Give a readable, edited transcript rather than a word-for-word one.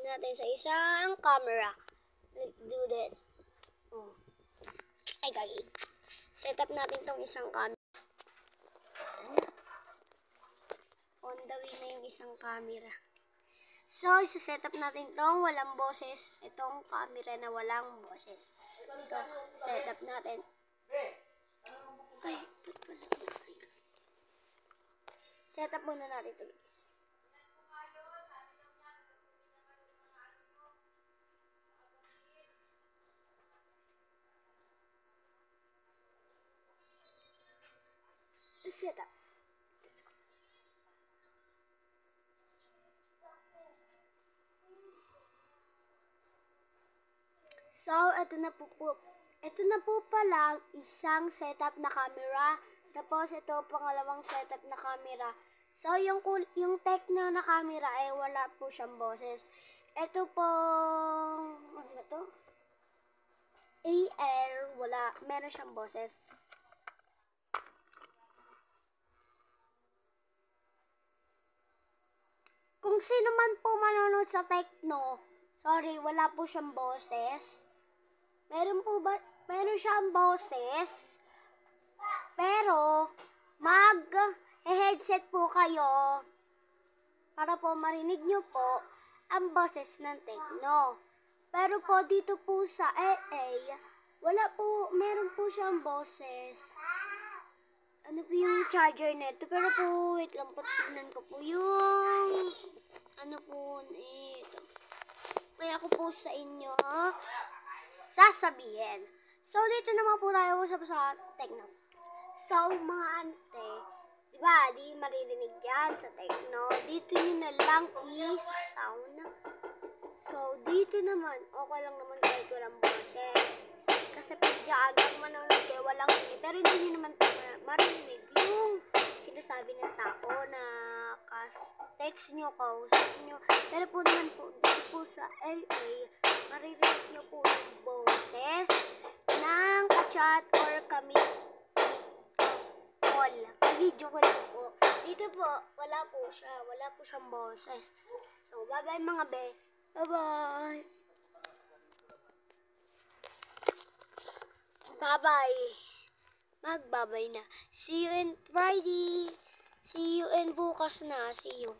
natin sa isang camera. Let's do that. Oh. Ay, gagi. Set up natin tong isang camera. On the way na yung isang camera. So, isa-set up natin tong walang boses. Itong camera na walang boses. Ito, set up natin. Ay, set up muna natin ito, guys. Set up. So, ito na po pala isang setup na camera. Tapos, ito pangalawang setup na camera. So, yung Tecno na camera ay wala po siyang boses. Ito pong, ano ba to? AR, meron siyang boses. Kung sino man po manonood sa Tecno, sorry, wala po siyang boses. Meron siyang boses, pero mag-headset po kayo para po marinig nyo po ang boses ng Tecno. Pero po dito po sa AA, meron po siyang boses. Ano po yung charger nito? Pero po, wait lang po, tignan ko po yung, ano po, ito. Kaya ko po sa inyo sasabihin. So, dito naman po tayo usap sa Tecno. So, mga ante, diba, di maririnig yan sa Tecno. Dito nyo na lang i-sound. So, dito naman, okay lang naman kahit walang boses. Kasi pag dyan, pag manonood kayo, walang hindi. Pero hindi nyo naman marinig yung sinasabi ng tao na text nyo, kausap nyo. Pero po naman po, dito po sa LA, maririnig nyo po yung boses ng ka-chat or call. Video call po. Dito po, wala po siyang boses. So, bye-bye mga be. Bye-bye. Bye-bye. Magbabay na. See you in Friday. See you in bukas na. See you.